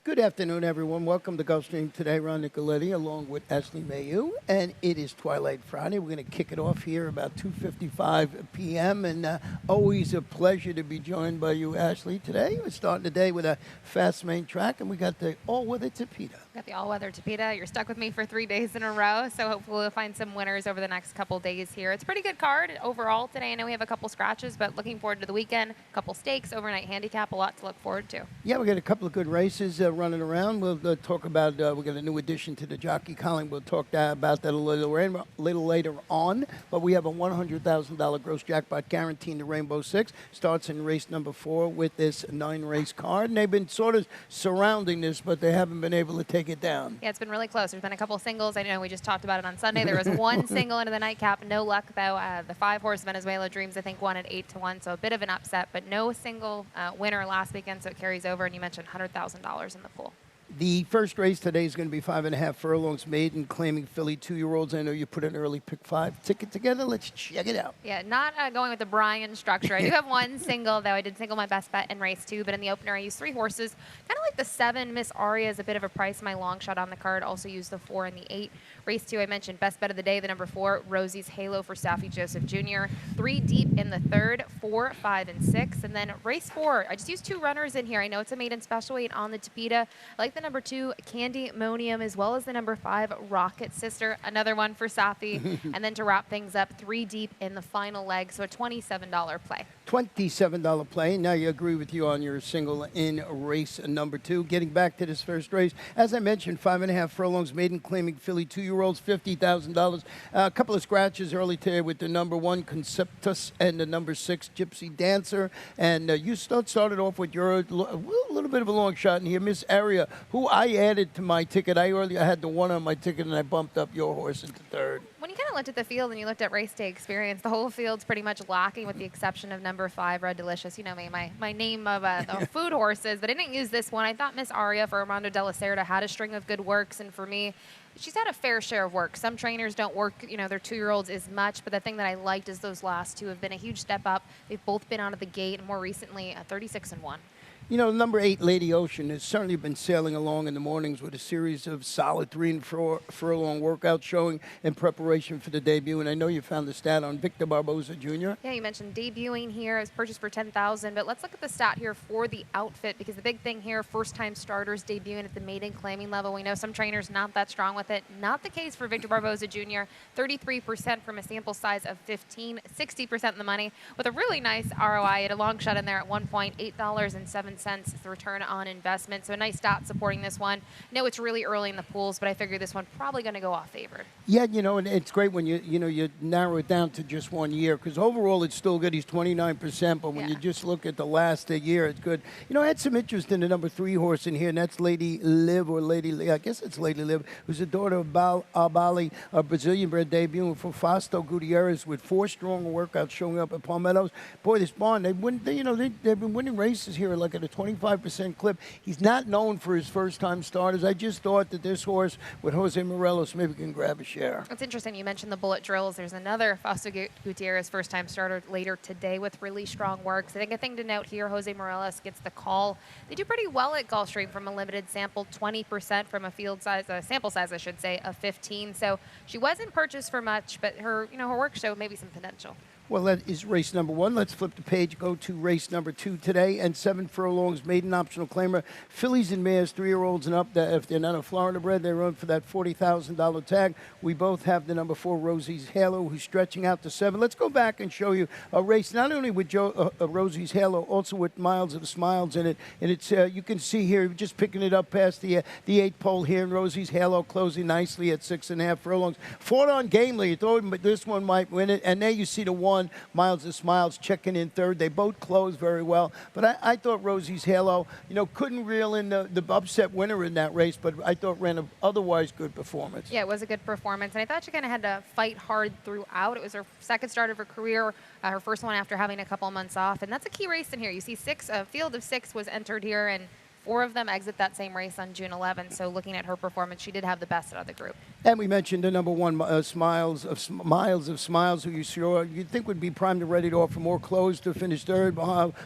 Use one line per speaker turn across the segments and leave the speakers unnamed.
Good afternoon, everyone. Welcome to Gulfstream today. Ron Nicoletti along with Ashley Mayu, and it is Twilight Friday. We're going to kick it off here about 2:55 p.m. and always a pleasure to be joined by you, Ashley. Today we're starting the day with a fast main track, and we got the all-weather Tapeta.
Got the all-weather Tapeta. You're stuck with me for 3 days in a row, so hopefully we'll find some winners over the next couple days here. It's a pretty good card overall today. I know we have a couple scratches, but looking forward to the weekend. A couple stakes, overnight handicap, a lot to look forward to.
Yeah, we got a couple of good races running around. We'll talk about, we got a new addition to the jockey column. We'll talk about that a little later on. But we have a $100,000 gross jackpot guaranteeing the Rainbow Six. Starts in race number 4 with this 9-race card. And they've been sort of surrounding this, but they haven't been able to take it down.
Yeah, it's been really close. There's been a couple singles. I know we just talked about it on Sunday. There was one single into the nightcap. No luck, though. The 5-horse Venezuela Dreams, I think, won at 8-1, so a bit of an upset, but no single winner last weekend, so it carries over. And you mentioned $100,000 in the pool.
The first race today is going to be 5.5 furlongs maiden claiming Philly 2-year-olds. I know you put an early pick 5 ticket together. Let's check it out.
Yeah, not going with the Brian structure. I do have one single, though. I did single my best bet in race 2, but in the opener I used 3 horses. Kind of like the 7, Miss Aria is a bit of a price. My long shot on the card. Also used the 4 and the 8. Race 2, I mentioned best bet of the day, the number 4, Rosie's Halo for Staffy Joseph Jr. 3 deep in the 3rd, 4, 5, and 6. And then race 4, I just used 2 runners in here. I know it's a maiden special weight on the Tapeta. I like the number 2, Candy Monium, as well as the number 5, Rocket Sister. Another one for Safi. And then to wrap things up, 3 deep in the final leg, so a $27 play.
$27 play. Now you agree with you on your single in race number 2. Getting back to this first race, as I mentioned, 5.5 furlongs maiden claiming Philly 2-year-olds, $50,000. A couple of scratches early today with the number 1 Conceptus and the number 6 Gypsy Dancer. And you started off with your little bit of a long shot in here, Miss Aria, who I added to my ticket. I had the 1 on my ticket, and I bumped up your horse into 3rd.
When you kind of looked at the field and you looked at race day experience, the whole field's pretty much lacking with the exception of number 5, Red Delicious. You know me, my name of the food horses, but I didn't use this one. I thought Miss Aria for Armando de la Cerda had a string of good works, and for me, she's had a fair share of work. Some trainers don't work, their 2-year-olds as much, but the thing that I liked is those last 2 have been a huge step up. They've both been out of the gate, and more recently, 36-1.
Number 8, Lady Ocean, has certainly been sailing along in the mornings with a series of solid 3 and 4 furlong workouts showing in preparation for the debut. And I know you found the stat on Victor Barboza Jr.
Yeah, you mentioned debuting here. It was purchased for $10,000, but let's look at the stat here for the outfit, because the big thing here, first-time starters debuting at the maiden claiming level. We know some trainers not that strong with it. Not the case for Victor Barboza Jr. 33% from a sample size of 15, 60% in the money, with a really nice ROI at a long shot in there at 1 point, $8.07 is the return on investment. So a nice stat supporting this one. I know it's really early in the pools, but I figure this one probably going to go off favored.
Yeah, and it's great when you narrow it down to just 1 year, because overall it's still good. He's 29%, but when you just look at the last year, it's good. I had some interest in the number 3 horse in here, and that's Lady Liv, or I guess it's Lady Liv, who's the daughter of Albali, a Brazilian-bred debuting for Fausto Gutierrez with 4 strong workouts showing up at Palmettos. Boy, this barn, they've been winning races here like at a 25% clip. He's not known for his first-time starters. I just thought that this horse with Jose Morelos maybe can grab a share.
It's interesting you mentioned the bullet drills. There's another Fausto Gutierrez first-time starter later today with really strong works. I think a thing to note here, Jose Morelos gets the call. They do pretty well at Gulfstream from a limited sample, 20% from a field size, a sample size, I should say, of 15. So she wasn't purchased for much, but her work showed maybe some potential.
Well, that is race number 1. Let's flip the page, go to race number 2 today, and 7 furlongs, maiden optional claimer. Fillies and mares, 3-year-olds and up. If they're not a Florida bred, they run for that $40,000 tag. We both have the number 4, Rosie's Halo, who's stretching out to 7. Let's go back and show you a race not only with Rosie's Halo, also with Miles of Smiles in it. And it's you can see here, just picking it up past the 8th pole here, and Rosie's Halo closing nicely at 6.5 furlongs. Fought on gamely. You thought this one might win it, and there you see the 1. Miles of Smiles checking in 3rd. They both closed very well. But I thought Rosie's Halo, couldn't reel in the upset winner in that race, but I thought ran an otherwise good performance.
Yeah, it was a good performance. And I thought she kind of had to fight hard throughout. It was her second start of her career, her first one after having a couple of months off. And that's a key race in here. You see a field of 6 was entered here, and 4 of them exit that same race on June 11th. So looking at her performance, she did have the best out of the group.
And we mentioned the number one, Miles of Smiles, who you'd think would be primed and ready to offer more clothes to finish third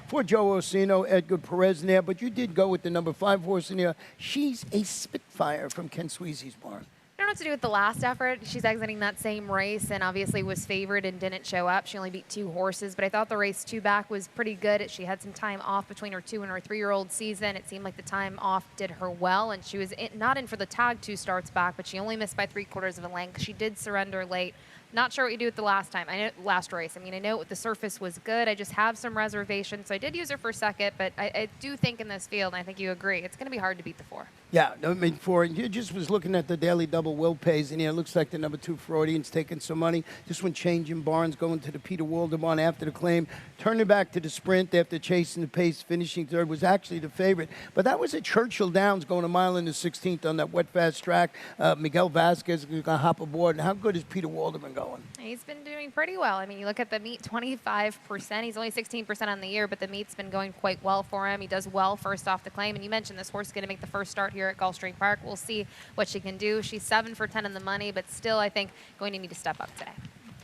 for Joe Orsino, Edgar Perez in there. But you did go with the number 5 horse in there. She's a Spitfire from Ken Sweezy's barn.
I don't know what to do with the last effort. She's exiting that same race and obviously was favored and didn't show up. She only beat 2 horses, but I thought the race 2 back was pretty good. She had some time off between her 2 and her 3-year-old season. It seemed like the time off did her well, and she was not in for the tag 2 starts back, but she only missed by 3/4 of a length. She did surrender late. Not sure what you do with the last race. I mean, I know the surface was good. I just have some reservations, so I did use her for second, but I do think in this field, and I think you agree, it's going to be hard to beat the 4.
Yeah, I mean, you just was looking at the daily double will pays, and it looks like the number 2 Freudian's taking some money. This one changing barns, going to the Peter Walder barn after the claim, turning back to the sprint after chasing the pace, finishing third, was actually the favorite. But that was at Churchill Downs going a mile in the 16th on that wet, fast track. Miguel Vasquez is going to hop aboard. And how good is Peter Walder been going?
He's been doing pretty well. I mean, you look at the meet, 25%. He's only 16% on the year, but the meet's been going quite well for him. He does well first off the claim. And you mentioned this horse is going to make the first start here at Gulfstream Park. We'll see what she can do. She's 7 for 10 in the money, but still, I think, going to need to step up today.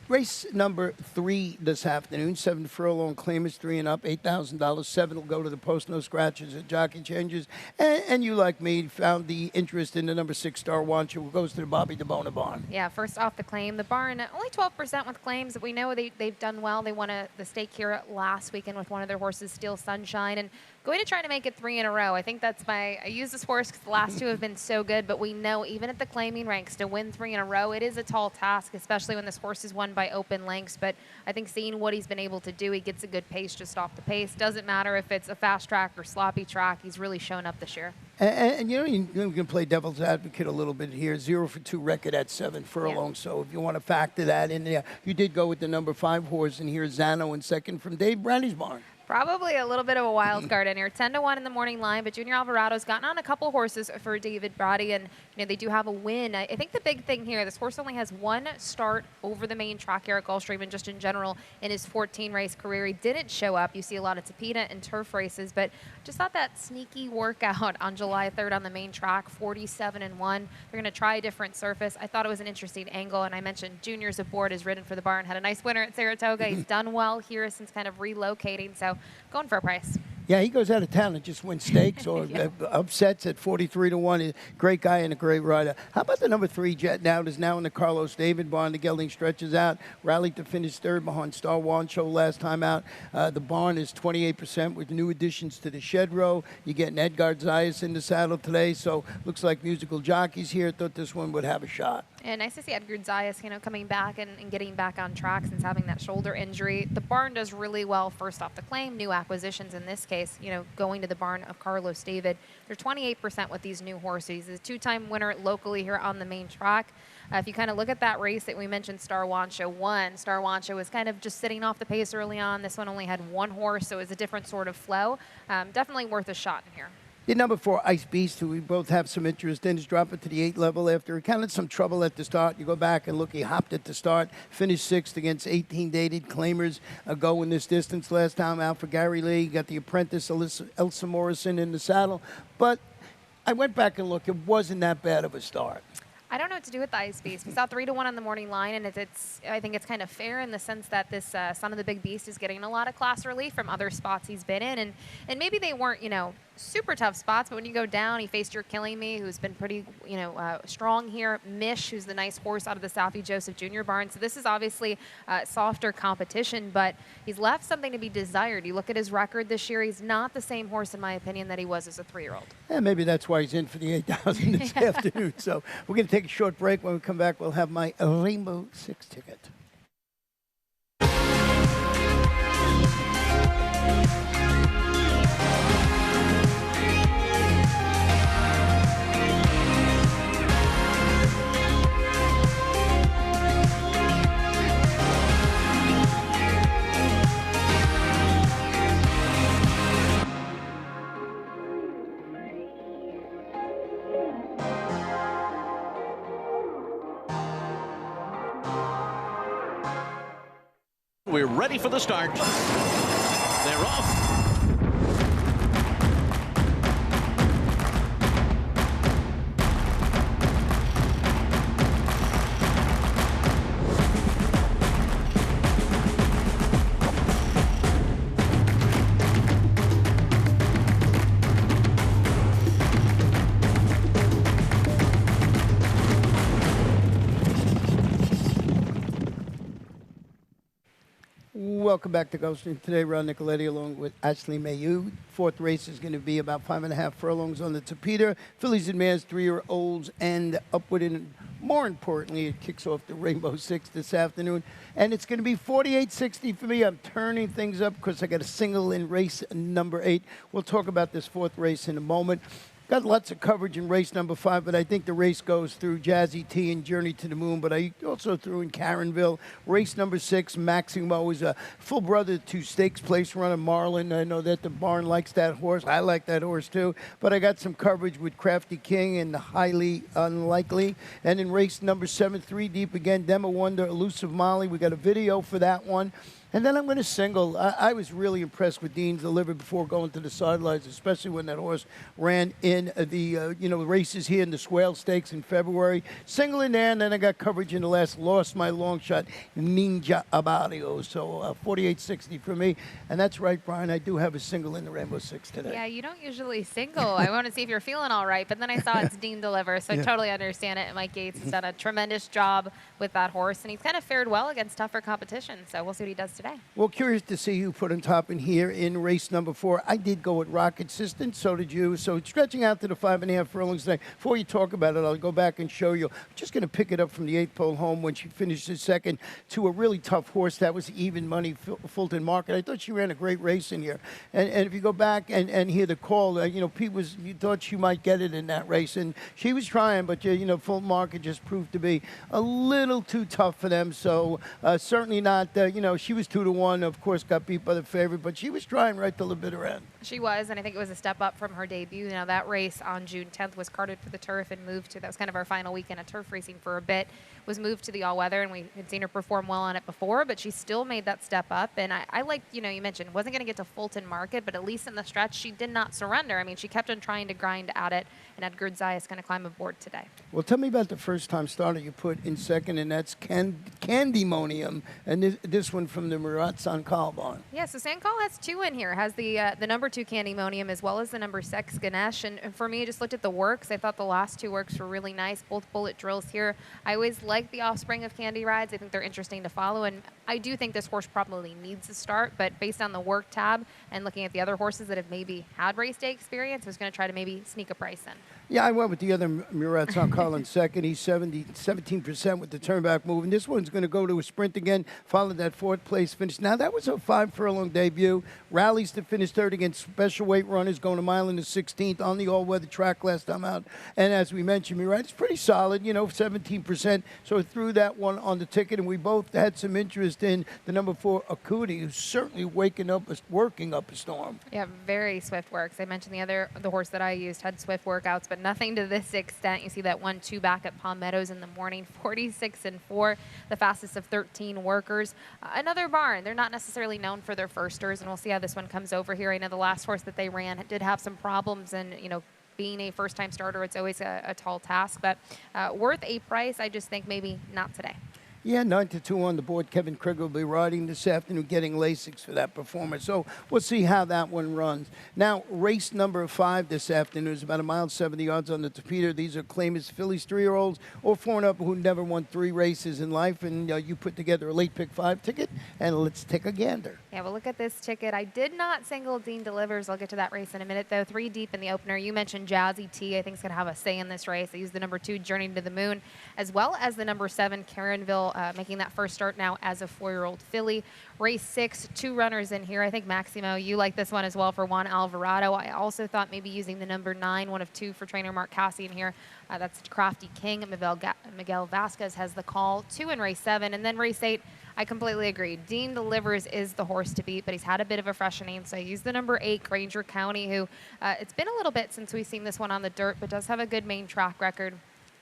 Race number 3 this afternoon, 7 furlong claimers, 3 and up, $8,000. 7 will go to the post, no scratches at jockey changes. And you, like me, found the interest in the number 6 Star Wancho, who goes to the Bobby DeBona barn.
Yeah, first off the claim, the barn, only 12% with claims. We know they've done well. They won the stake here last weekend with one of their horses, Steel Sunshine, and going to try to make it 3 in a row. I think I use this horse because the last 2 have been so good, but we know even at the claiming ranks, to win 3 in a row, it is a tall task, especially when this horse is won by open lengths. But I think seeing what he's been able to do, he gets a good pace just off the pace. Doesn't matter if it's a fast track or sloppy track. He's really shown up this year.
And you can play devil's advocate a little bit here. 0 for 2 record at 7 furlongs. Yeah. So if you want to factor that in there, you did go with the number 5 horse, and here's Zano in second from Dave Brandy's barn.
Probably a little bit of a wild card in here. 10-1 in the morning line, but Junior Alvarado's gotten on a couple horses for David Brady, and they do have a win. I think the big thing here, this horse only has 1 start over the main track here at Gulfstream, and just in general in his 14-race career, he didn't show up. You see a lot of Tapeta and turf races, but just thought that sneaky workout on July 3rd on the main track, 47-1. They're going to try a different surface. I thought it was an interesting angle, and I mentioned Junior's aboard, has ridden for the barn, had a nice winner at Saratoga. He's done well here since kind of relocating, so going for a price.
Yeah, he goes out of town and just wins stakes or upsets at 43-1. Great guy and a great rider. How about the number 3 Jet Now? Is now in the Carlos David barn. The gelding stretches out, rallied to finish third behind Star Wancho last time out. The barn is 28% with new additions to the shed row. You're getting Edgar Zayas in the saddle today, so looks like musical jockeys here. Thought this one would have a shot.
And nice to see Edgar Zayas, coming back and getting back on track since having that shoulder injury. The barn does really well first off the claim. New acquisitions in this case, going to the barn of Carlos David. They're 28% with these new horses. He's a 2-time winner locally here on the main track. If you kind of look at that race that we mentioned, Star Wancho won. Star Wancho was kind of just sitting off the pace early on. This one only had 1 horse, so it was a different sort of flow. Definitely worth a shot in here.
The number 4, Ice Beast, who we both have some interest in, is dropping to the 8 level after he kind of some trouble at the start. You go back and look, he hopped at the start, finished 6th against 18 dated claimers going this distance last time out for Gary Lee. Got the apprentice, Elsa Morrison, in the saddle. But I went back and looked, it wasn't that bad of a start.
I don't know what to do with the Ice Beast. We saw 3-1 on the morning line, and I think it's kind of fair in the sense that this Son of the Big Beast is getting a lot of class relief from other spots he's been in, and maybe they weren't, super tough spots, but when you go down, he faced You're Killing Me, who's been pretty, strong here. Mish, who's the nice horse out of the Southie Joseph Jr. barn. So this is obviously softer competition, but he's left something to be desired. You look at his record this year, he's not the same horse, in my opinion, that he was as a 3-year-old.
Yeah, maybe that's why he's in for the 8,000 this afternoon. So we're going to take a short break. When we come back, we'll have my Rainbow 6 ticket.
We're ready for the start. They're off.
welcome back to Gulfstream. Today, Ron Nicoletti along with Ashley Mayu. Fourth race is going to be about 5.5 furlongs on the Tapeta. Fillies and Mares, 3-year-olds, and upward. And more importantly, it kicks off the Rainbow Six this afternoon. And it's going to be 48.60 for me. I'm turning things up because I got a single in race number 8. We'll talk about this fourth race in a moment. Got lots of coverage in race number 5, but I think the race goes through Jazzy T and Journey to the Moon, but I also threw in Caronville. Race number 6, Maximo, is a full brother to Stakes Place runner Marlin. I know that the barn likes that horse. I like that horse too, but I got some coverage with Crafty King and Highly Unlikely. And in race number 7, 3 deep again, Demo Wonder, Elusive Molly. We got a video for that one. And then I'm going to single. I was really impressed with Dean's Delivery before going to the sidelines, especially when that horse ran in the races here in the Swale Stakes in February. Single in there, and then I got coverage in the last. Lost my long shot, Ninja Abario. So 48.60 for me. And that's right, Brian. I do have a single in the Rainbow Six today.
Yeah, you don't usually single. I want to see if you're feeling all right, but then I saw it's Dean Deliver, so I totally understand it. And Mike Gates has done a tremendous job with that horse, and he's kind of fared well against tougher competition. So we'll see what he does today.
Well, curious to see who put on top in here in race number 4. I did go with Rocket Assistant, so did you. So stretching out to the 5.5 furlongs today. Before you talk about it, I'll go back and show you. I'm just going to pick it up from the 8th pole home when she finished second to a really tough horse. That was Even Money Fulton Market. I thought she ran a great race in here. And if you go back and hear the call, Pete you thought she might get it in that race. And she was trying, but, Fulton Market just proved to be a little too tough for them. So certainly not, she was 2-1. Of course, got beat by the favorite, but she was trying right till the bitter end.
She was, and I think it was a step up from her debut. That race on June 10th was carted for the turf and moved to, that was kind of our final weekend of turf racing for a bit, was moved to the all-weather, and we had seen her perform well on it before, but she still made that step up. And I like, you mentioned, wasn't going to get to Fulton Market, but at least in the stretch, she did not surrender. I mean, she kept on trying to grind at it, and Edgar Zai is going to climb aboard today.
Well, tell me about the first-time starter you put in second, and that's Candymonium, and this one from the Murat San Calban.
Yeah, so San Call has 2 in here. Has the number 2 Candymonium as well as the number 6 Ganesh. And for me, I just looked at the works. I thought the last 2 works were really nice, both bullet drills here. I always like the offspring of Candy Rides. I think they're interesting to follow. And I do think this horse probably needs a start, but based on the work tab and looking at the other horses that have maybe had race day experience, I was going to try to maybe sneak a price in.
Yeah, I went with the other Murat San Calban second. He's 17% with the turnback move. And this one's going to go to a sprint again, followed that 4th place finish. Now, that was a 5-furlong debut. Rallies to finish 3rd against special weight runners, going a mile in the 16th on the all-weather track last time out. And as we mentioned, Murat, it's pretty solid, 17%. So I threw that one on the ticket, and we both had some interest in the number 4, Akuti, who's certainly working up a storm.
Yeah, very swift works. I mentioned the horse that I used had swift workouts, but nothing to this extent. You see that 1-2 back at Palm Meadows in the morning, 46-4, the fastest of 13 workers. Another barn. They're not necessarily known for their firsters, and we'll see how this one comes over here. I know the last horse that they ran did have some problems, and being a first-time starter, it's always a tall task, but worth a price. I just think maybe not today.
Yeah, 9-2 on the board. Kevin Krieger will be riding this afternoon, getting Lasix for that performance. So we'll see how that one runs. Now, race number 5 this afternoon is about 1 mile 70 yards on the Tapeta. These are claimers, Fillies, 3-year-olds, or 4 and up who never won 3 races in life. And you put together a late pick 5 ticket, and let's take a gander.
Yeah, well, look at this ticket. I did not single Dean Delivers. I'll get to that race in a minute, though. 3 deep in the opener. You mentioned Jazzy T. I think is going to have a say in this race. I used the number 2, Journey to the Moon, as well as the number 7, Caronville, making that first start now as a 4-year-old filly. Race 6, 2 runners in here. I think, Maximo, you like this one as well for Juan Alvarado. I also thought maybe using the number 9, 1 of 2 for trainer Mark Cassie in here. That's Crafty King. Miguel Vasquez has the call. 2 in race 7. And then race 8, I completely agree. Dean Delivers is the horse to beat, but he's had a bit of a freshening. So I used the number 8, Granger County, who it's been a little bit since we've seen this one on the dirt, but does have a good main track record.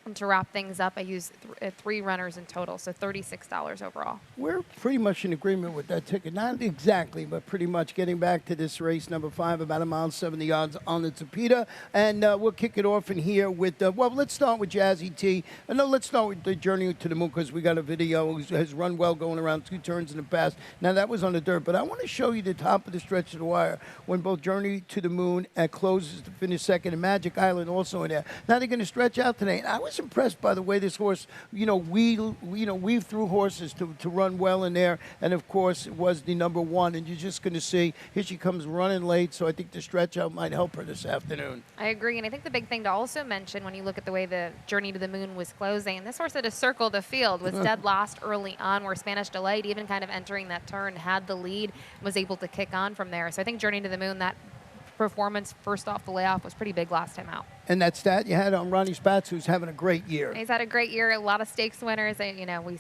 And to wrap things up, I used 3 runners in total, so $36 overall.
We're pretty much in agreement with that ticket. Not exactly, but pretty much. Getting back to this race, number 5, about 1 mile 70 yards on the Tapeta. And we'll kick it off in here with, well, let's start with Jazzy T. No, let's start with the Journey to the Moon because we got a video. Has run well going around 2 turns in the past. Now, that was on the dirt, but I want to show you the top of the stretch of the wire when both Journey to the Moon closes to finish second and Magic Island also in there. Now, they're going to stretch out today. And I was was impressed by the way this horse, weaved through horses to run well in there. And, of course, it was the number one. And you're just going to see, here she comes running late. So I think the stretch out might help her this afternoon.
I agree. And I think the big thing to also mention when you look at the way the Journey to the Moon was closing, this horse had to circle the field, was dead last early on, where Spanish Delight, even kind of entering that turn, had the lead, was able to kick on from there. So I think Journey to the Moon, that performance first off the layoff was pretty big last time out.
And that stat you had on Ronnie Spatz, who's having a great year.
He's had a great year, a lot of stakes winners.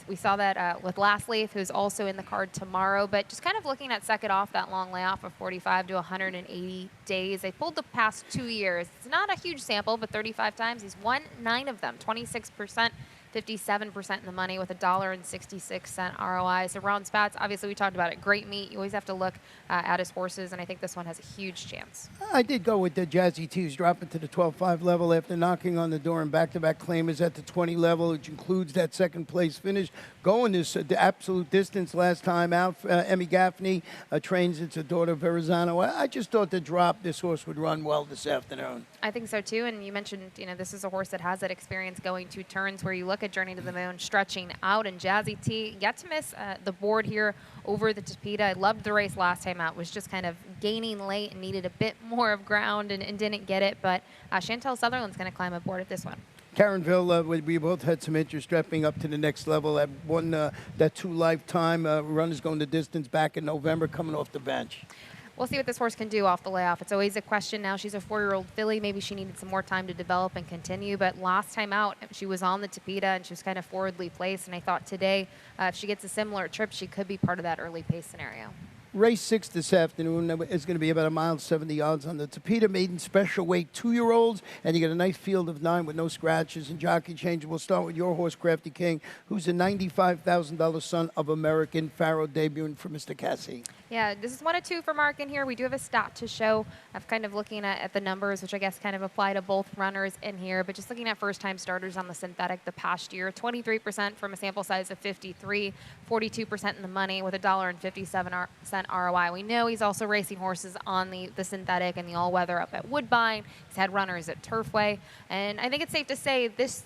We saw that with Last Leaf, who's also in the card tomorrow. But just kind of looking at second off that long layoff of 45 to 180 days. They pulled the past 2 years. It's not a huge sample, but 35 times. He's won 9 of them, 26%. 57% in the money with $1.66 ROI. So Ron Spatz, obviously we talked about it, great meat. You always have to look at his horses, and I think this one has a huge chance.
I did go with the Jazzy T, who's dropping to the 12.5 level after knocking on the door and back-to-back claimers at the 20 level, which includes that second place finish. Going this the absolute distance last time out. Emmy Gaffney trains. It's a daughter of Verrazano. I just thought the drop, this horse would run well this afternoon.
I think so too. And you mentioned, this is a horse that has that experience going 2 turns, where you look at Journey to the Moon stretching out, and Jazzy T yet to miss the board here over the Tapeta. I loved the race last time out. Was just kind of gaining late and needed a bit more of ground and didn't get it. But Chantel Sutherland's going to climb aboard at this one.
Caronville, we both had some interest stepping up to the next level. That won that 2 lifetime runners going the distance back in November, coming off the bench.
We'll see what this horse can do off the layoff. It's always a question now. She's a 4-year-old filly. Maybe she needed some more time to develop and continue. But last time out, she was on the Tapeta, and she was kind of forwardly placed. And I thought today, if she gets a similar trip, she could be part of that early pace scenario.
Race 6 this afternoon is going to be about 1.70 miles on the Tapeta maiden special weight 2-year-olds, and you get a nice field of 9 with no scratches and jockey change. We'll start with your horse, Crafty King, who's a $95,000 son of American Pharaoh, debuting for Mr. Cassie.
Yeah, this is 1 of 2 for Mark in here. We do have a stat to show. I'm kind of looking at the numbers, which I guess kind of apply to both runners in here. But just looking at first-time starters on the synthetic the past year, 23% from a sample size of 53, 42% in the money with $1.57 ROI. We know he's also racing horses on the synthetic and the all-weather up at Woodbine. He's had runners at Turfway. And I think it's safe to say this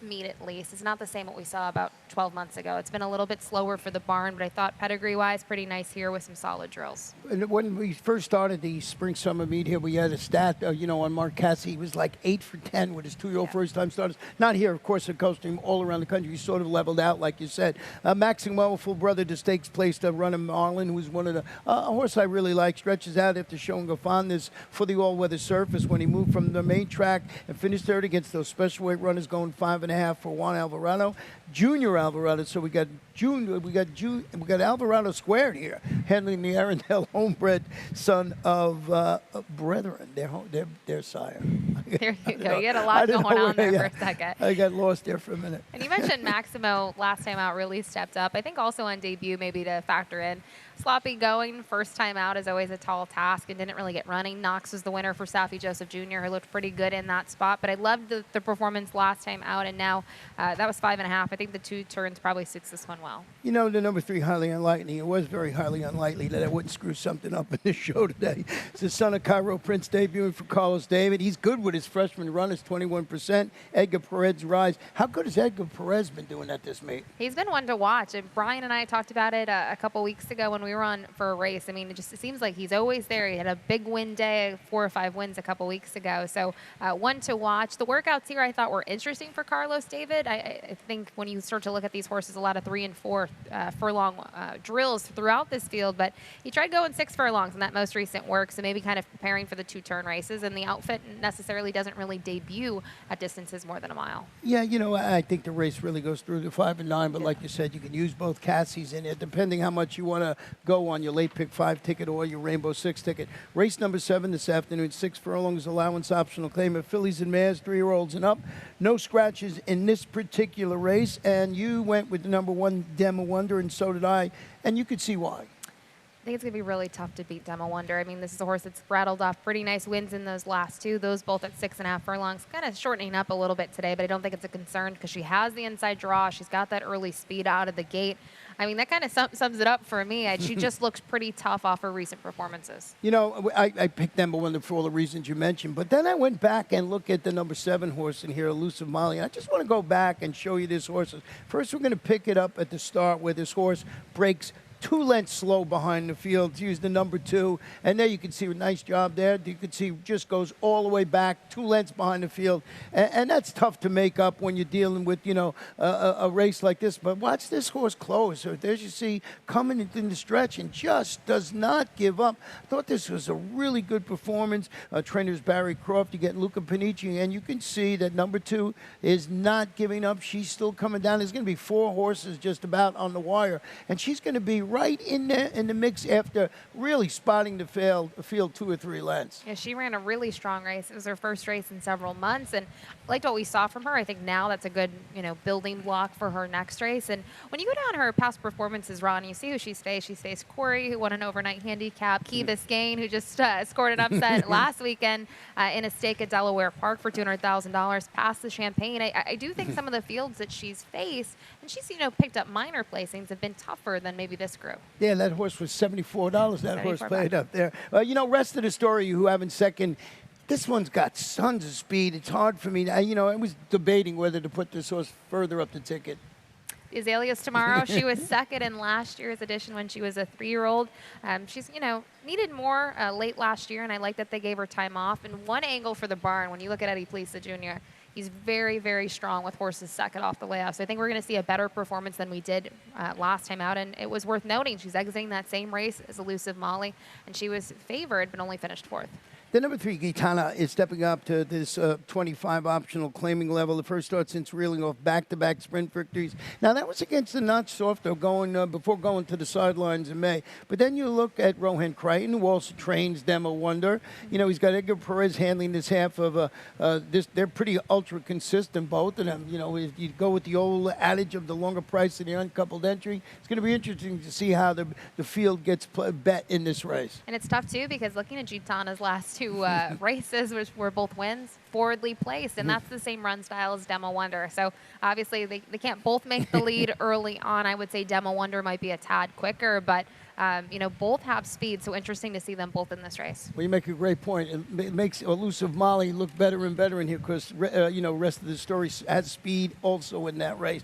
meet, at least, is not the same what we saw about 12 months ago. It's been a little bit slower for the barn, but I thought pedigree-wise, pretty nice here with some solid drills.
And when we first started the spring-summer meet here, we had a stat, on Mark Cassie. He was like 8 for 10 with his 2-year-old first-time starters. Not here, of course, at Gulfstream, all around the country. He sort of leveled out, like you said. Maxwell, full brother to stakes placed running Marlin, who's one of the a horse I really like. Stretches out after showing a fondness for the all-weather surface when he moved from the main track and finished third against those special weight runners, going 5.5 for Juan Alvarado, Junior Alvarado. So we got Alvarado squared here, handling the Arundel homebred son of Brethren, their sire.
There you go. You had a lot going on there for a second.
I got lost there for a minute.
And you mentioned Maximo last time out really stepped up. I think also on debut, maybe to factor in. Sloppy going, first time out is always a tall task and didn't really get running. Knox was the winner for Safi Joseph Jr., who looked pretty good in that spot. But I loved the performance last time out, and now that was 5.5. I think the 2 turns probably suits this one well.
The number 3, highly unlikely. It was very highly unlikely that I wouldn't screw something up in this show today. It's the son of Cairo Prince, debuting for Carlos David. He's good with his freshman run. It's 21%. Edgar Perez rise. How good has Edgar Perez been doing at this meet?
He's been one to watch. And Brian and I talked about it a couple weeks ago when we were on for a race. I mean, it seems like he's always there. He had a big win day, 4 or 5 wins a couple weeks ago. So one to watch. The workouts here I thought were interesting for Carlos David. I think when you start to look at these horses, a lot of 3 and 4 furlong drills throughout this field, but he tried going 6 furlongs in that most recent work, so maybe kind of preparing for the 2-turn races, and the outfit necessarily doesn't really debut at distances more than a mile.
Yeah, I think the race really goes through the 5 and 9, but like you said, you can use both Cassies in it, depending how much you want to go on your late pick 5 ticket or your Rainbow 6 ticket. Race number 7 this afternoon, 6 furlongs allowance optional claim of fillies and mares, 3-year-olds and up. No scratches in this particular race, and you went with the number 1 Demo Wonder, and so did I, and you could see why.
I think it's going to be really tough to beat Demo Wonder. I mean, this is a horse that's rattled off pretty nice wins in those last two, those both at 6.5 furlongs. Kind of shortening up a little bit today, but I don't think it's a concern because she has the inside draw. She's got that early speed out of the gate. I mean, that kind of sums it up for me. She just looks pretty tough off her recent performances.
You know, I picked number 1 for all the reasons you mentioned, but then I went back and looked at the number 7 horse in here, Elusive Molly. And I just want to go back and show you this horse. First, we're going to pick it up at the start where this horse breaks 2 lengths slow behind the field. Use the number 2, and there you can see a nice job there. You can see just goes all the way back 2 lengths behind the field, and that's tough to make up when you're dealing with, you know, a race like this. But watch this horse close. So there you see coming in the stretch and just does not give up. I thought this was a really good performance. Trainers Barry Croft, you get Luca Panici, and you can see that number 2 is not giving up. She's still coming down. There's going to be 4 horses just about on the wire, and she's going to be right in there in the mix after really spotting the field 2 or 3 lengths.
Yeah, she ran a really strong race. It was her first race in several months, and I liked what we saw from her. I think now that's a good, you know, building block for her next race. And when you go down her past performances, Ron, you see who she faced. She faced Corey, who won an overnight handicap, Key Biscayne, who just scored an upset last weekend in a stake at Delaware Park for $200,000, past the Champagne. I do think some of the fields that she's faced, and she's, you know, picked up minor placings, have been tougher than maybe this group.
Yeah, that horse was $74. That horse played up there. You know, rest of the story, you who have in second, this one's got tons of speed. It's hard for me. You know, I was debating whether to put this horse further up the ticket.
Azalea's Tomorrow. She was second in last year's edition when she was a 3-year-old. She's, you know, needed more late last year, and I like that they gave her time off. And one angle for the barn, when you look at Eddie Plisa Jr., he's very, very strong with horses second off the layoff. So I think we're going to see a better performance than we did last time out. And it was worth noting she's exiting that same race as Elusive Molly, and she was favored but only finished 4th.
The number 3, Gitana, is stepping up to this 25 optional claiming level. The first start since reeling off back-to-back sprint victories. Now, that was against the Notch Softo before going to the sidelines in May. But then you look at Rohan Crichton, who also trains Demo Wonder. You know, he's got Edgar Perez handling this half of this. They're pretty ultra-consistent, both of them. You know, if you go with the old adage of the longer price of the uncoupled entry, it's going to be interesting to see how the field gets bet in this race.
And it's tough, too, because looking at Gitana's last 2 races, which were both wins, forwardly placed, and that's the same run style as Demo Wonder. So obviously they can't both make the lead early on. I would say Demo Wonder might be a tad quicker, but you know, both have speed, so interesting to see them both in this race.
Well, you make a great point. It makes Elusive Molly look better and better in here because, you know, rest of the story has speed also in that race.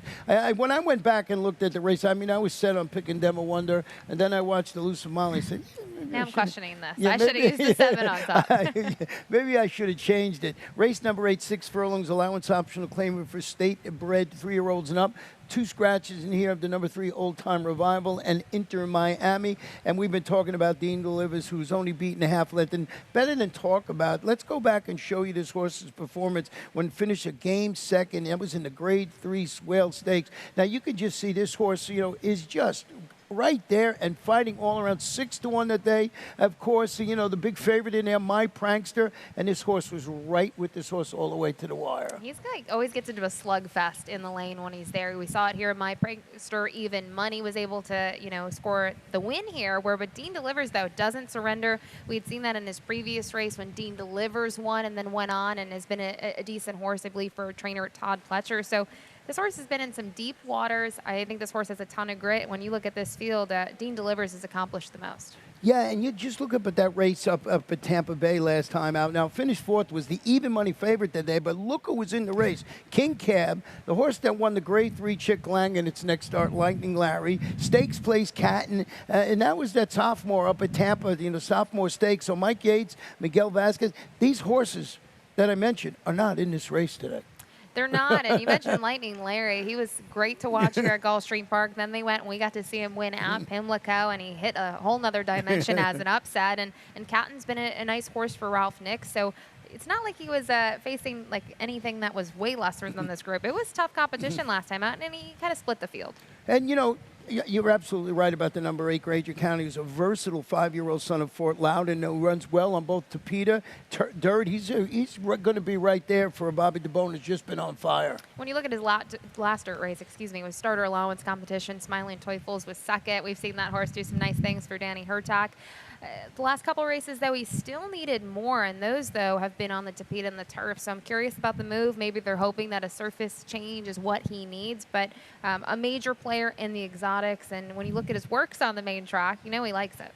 When I went back and looked at the race, I mean, I was set on picking Demo Wonder, and then I watched Elusive Molly and said,
now I'm questioning this.
Yeah,
I should have used the 7 on top.
Maybe I should have changed it. Race number 8, 6 furlongs, allowance optional claiming for state-bred 3-year-olds and up. 2 scratches in here of the number 3 Old Time Revival and Inter Miami. And we've been talking about Dean Delivers, who's only beaten a half length. And better than talk about, let's go back and show you this horse's performance when finished a game second. That was in the Grade 3 Swale Stakes. Now, you can just see this horse, you know, is just right there and fighting all around 6-1 that day. Of course, you know, the big favorite in there, My Prankster, and this horse was right with this horse all the way to the wire.
He's like always gets into a slugfest in the lane when he's there. We saw it here. My Prankster, even money, was able to, you know, score the win here. But Dean Delivers, though, doesn't surrender. We had seen that in his previous race when Dean Delivers won and then went on and has been a decent horse, I believe, for trainer Todd Pletcher. So this horse has been in some deep waters. I think this horse has a ton of grit. When you look at this field, Dean Delivers has accomplished the most.
Yeah, and you just look up at that race up at Tampa Bay last time out. Now, finished 4th, was the even money favorite that day, but look who was in the race. King Cab, the horse that won the Grade 3 Chick Lang in its next start, Lightning Larry, Stakes Place Catton, and that was that sophomore up at Tampa, you know, sophomore stakes. So Mike Yates, Miguel Vasquez, these horses that I mentioned are not in this race today.
They're not. And you mentioned Lightning Larry. He was great to watch here at Gulfstream Park. Then they went and we got to see him win at Pimlico, and he hit a whole nother dimension as an upset. And Catton's been a nice horse for Ralph Nix. So it's not like he was facing like anything that was way lesser than this group. It was tough competition last time out, and he kind of split the field.
And, you know, You're absolutely right about the number 8 Granger County. He's a versatile 5-year-old son of Fort Loudon who runs well on both Tapeta, Dirt. He's going to be right there for a Bobby DeBone who's just been on fire.
When you look at his last dirt race, with starter allowance competition, Smiling Teufels was second. We've seen that horse do some nice things for Danny Hertak. The last couple races, though, he still needed more, and those, though, have been on the Tapeta and the turf. So I'm curious about the move. Maybe they're hoping that a surface change is what he needs, but a major player in the exotics, and when you look at his works on the main track, you know he likes it.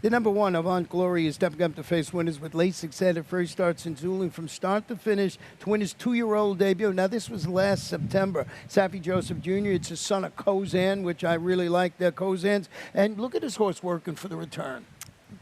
The number 1, Avant Glory, is stepping up to face winners with late success at first starts in Zulu from start to finish to win his 2-year-old debut. Now, this was last September. Safi Joseph Jr., it's his son of Kozan, which I really like, the Kozans. And look at his horse working for the return.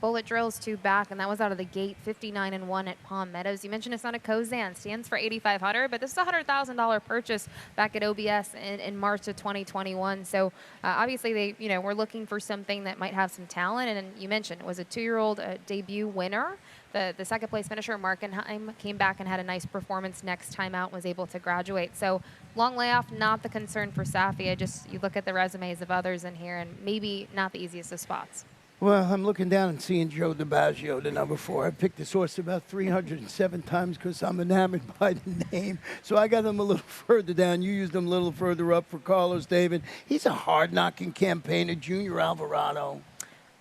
Bullet Drills 2 back, and that was out of the gate, 59-1 at Palm Meadows. You mentioned his son of Kozan, stands for $8,500, but this is a $100,000 purchase back at OBS in March of 2021. So obviously they, we're looking for something that might have some talent. And you mentioned it was a 2-year-old debut winner. The second place finisher, Markenheim, came back and had a nice performance next time out and was able to graduate. So long layoff, not the concern for Safi. You look at the resumes of others in here, and maybe not the easiest of spots.
Well, I'm looking down and seeing Joe DiBaggio, the number 4. I've picked this horse about 307 times because I'm enamored by the name. So I got him a little further down. You used him a little further up for Carlos David. He's a hard-knocking campaigner, Junior Alvarado.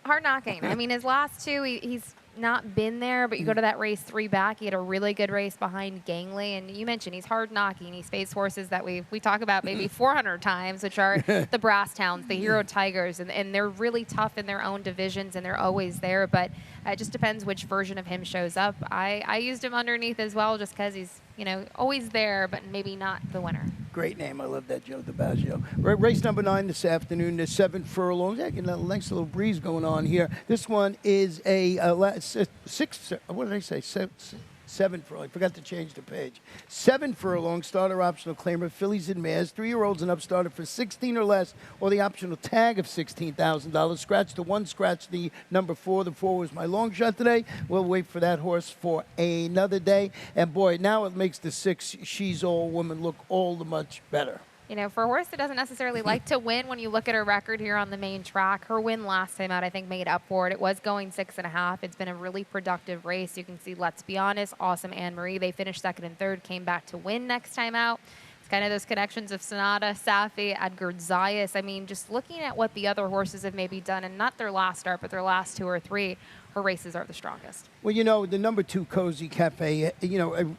Hard knocking. I mean, his last two, he's not been there, but you go to that race 3 back. He had a really good race behind Gangley, and you mentioned he's hard knocking. He's faced horses that we talk about maybe 400 times, which are the Brass Towns, the Hero Tigers, and they're really tough in their own divisions, and they're always there. But it just depends which version of him shows up. I used him underneath as well, just because he's always there, but maybe not the winner.
Great name. I love that, Joe DiBaggio. Race number 9 this afternoon. There's 7 furlongs. Yeah, getting a nice little breeze going on here. This one is a 7 furlong. I forgot to change the page. 7 furlong, starter optional claimer, fillies and mares, 3-year-olds and up started for 16 or less, or the optional tag of $16,000. Scratch the 1, scratch the number 4. The 4 was my long shot today. We'll wait for that horse for another day. And boy, now it makes the 6 She's All Woman look all the much better.
For a horse that doesn't necessarily like to win, when you look at her record here on the main track, her win last time out, I think, made up for it. It was going 6.5. It's been a really productive race. You can see, let's be honest, Awesome Anne-Marie. They finished 2nd and 3rd, came back to win next time out. It's kind of those connections of Sonata, Safi, Edgar Zayas. I mean, just looking at what the other horses have maybe done, and not their last start, but their last 2 or 3, her races are the strongest.
Well, the number 2 Cozy Cafe,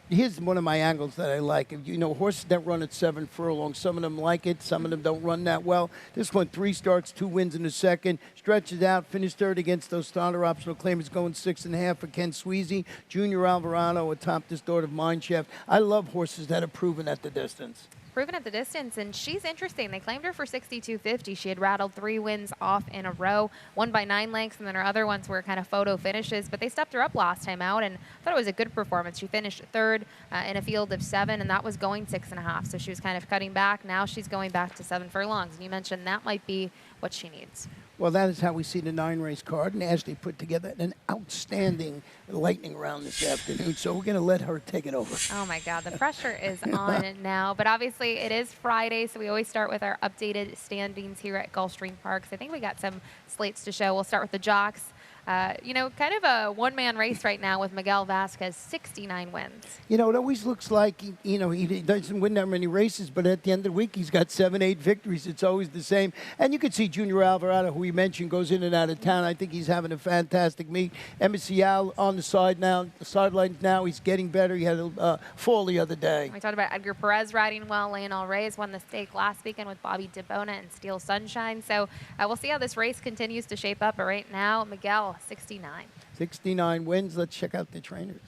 here's one of my angles that I like. Horses that run at 7 furlongs, some of them like it, some of them don't run that well. This one, 3 starts, 2 wins in the second, stretches out, finished 3rd against those starter optional claimers, going 6.5 for Ken Sweezy. Junior Alvarado atop this Daughter of Mineshaft. I love horses that are proven at the distance.
Proven at the distance, and she's interesting. They claimed her for $62.50. She had rattled 3 wins off in a row, one by 9 lengths, and then her other ones were kind of photo finishes, but they stepped her up last time out, and I thought it was a good performance. She finished 3rd in a field of 7, and that was going 6.5, so she was kind of cutting back. Now she's going back to 7 furlongs, and you mentioned that might be what she needs.
Well, that is how we see the 9-race card, and Ashley put together an outstanding lightning round this afternoon, so we're going to let her take it over.
Oh, my God. The pressure is on now, but obviously it is Friday, so we always start with our updated standings here at Gulfstream Parks. I think we got some slates to show. We'll start with the jocks. Kind of a one-man race right now with Miguel Vasquez, 69 wins.
It always looks like, he doesn't win that many races, but at the end of the week, he's got 7, 8 victories. It's always the same. And you can see Junior Alvarado, who we mentioned, goes in and out of town. I think he's having a fantastic meet. Emisial on the sidelines now. He's getting better. He had a fall the other day.
We talked about Edgar Perez riding well. Lionel Reyes won the stake last weekend with Bobby DeBona and Steel Sunshine. So we'll see how this race continues to shape up. But right now, Miguel, 69.
69 wins. Let's check out the trainers.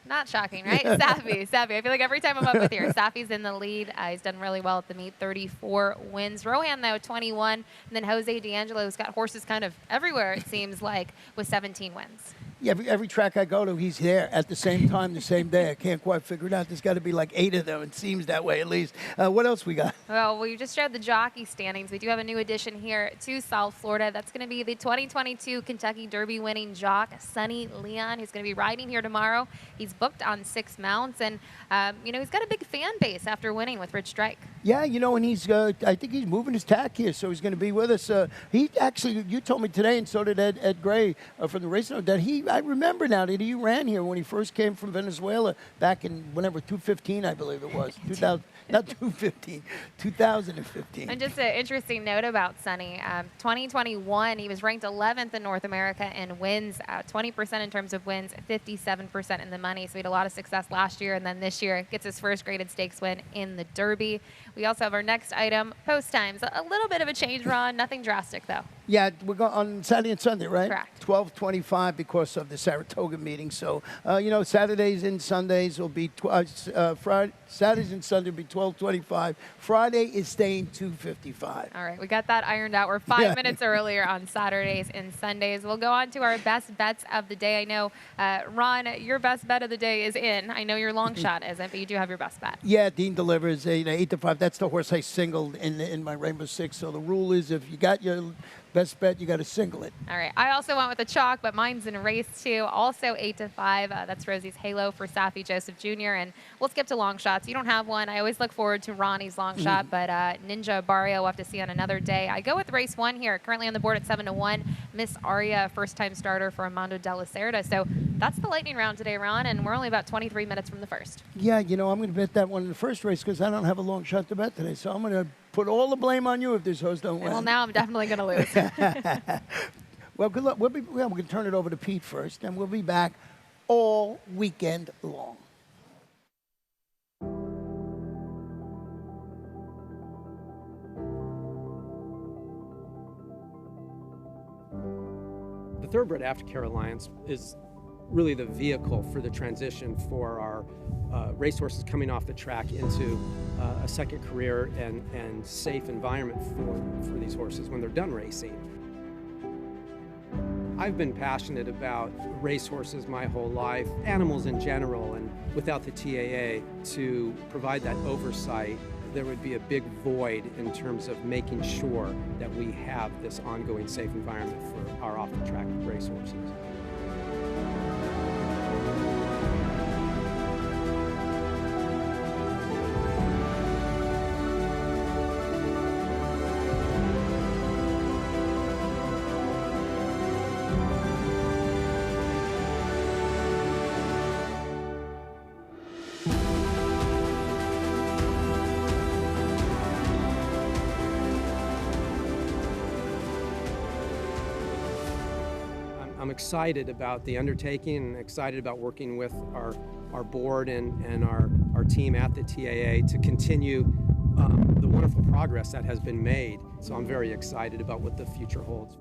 Not shocking, right? Safi. I feel like every time I'm up with here, Safi's in the lead. He's done really well at the meet, 34 wins. Rohan, though, 21. And then Jose D'Angelo's got horses kind of everywhere, it seems like, with 17 wins.
Yeah, every track I go to, he's there at the same time, the same day. I can't quite figure it out. There's got to be like 8 of them. It seems that way, at least. What else we got?
Well, we just showed the jockey standings. We do have a new addition here to South Florida. That's going to be the 2022 Kentucky Derby winning jock, Sonny Leon, who's going to be riding here tomorrow. He's booked on 6 mounts, and, he's got a big fan base after winning with Rich Strike.
Yeah, and he's, I think he's moving his tack here, so he's going to be with us. He actually, you told me today, and so did Ed Gray from the race note, that I remember now that he ran here when he first came from Venezuela back in whenever, 215, I believe it was. 2000, not 215, 2015.
And just an interesting note about Sonny, 2021, he was ranked 11th in North America in wins, 20% in terms of wins, 57% in the money. So he had a lot of success last year, and then this year gets his first graded stakes win in the Derby. We also have our next item, post times. A little bit of a change, Ron. Nothing drastic, though.
Yeah, we're going on Saturday and Sunday, right?
Correct.
12:25 because of the Saratoga meeting. So, Saturdays and Sundays will be Saturdays and Sunday will be 12:25. Friday is staying 2:55.
All right, we got that ironed out. We're 5 minutes earlier on Saturdays and Sundays. We'll go on to our best bets of the day. I know, Ron, your best bet of the day is in. I know your long shot isn't, but you do have your best bet.
Yeah, Dean delivers 8-5. That's the horse I singled in my Rainbow Six. So the rule is if you got your best bet, you got to single it.
All right. I also went with a chalk, but mine's in race 2. Also 8-5. That's Rosie's Halo for Safi Joseph Jr. And we'll skip to long shots. You don't have one. I always look forward to Ronnie's long shot, but Ninja Barrio we'll have to see on another day. I go with race 1 here. Currently on the board at 7-1. Miss Aria, first-time starter for Armando de la Cerda. So that's the lightning round today, Ron, and we're only about 23 minutes from the first.
Yeah, I'm going to bet that one in the first race because I don't have a long shot to bet today. So I'm going to put all the blame on you if this host don't win.
Well, now I'm definitely going to lose.
Well, good luck. We're going to turn it over to Pete first, and we'll be back all weekend long.
The Thoroughbred Aftercare Alliance is really the vehicle for the transition for our racehorses coming off the track into a second career and safe environment for these horses when they're done racing. I've been passionate about racehorses my whole life, animals in general, and without the TAA to provide that oversight, there would be a big void in terms of making sure that we have this ongoing safe environment for our off-the-track racehorses. I'm excited about the undertaking and excited about working with our board and our team at the TAA to continue the wonderful progress that has been made. So I'm very excited about what the future holds.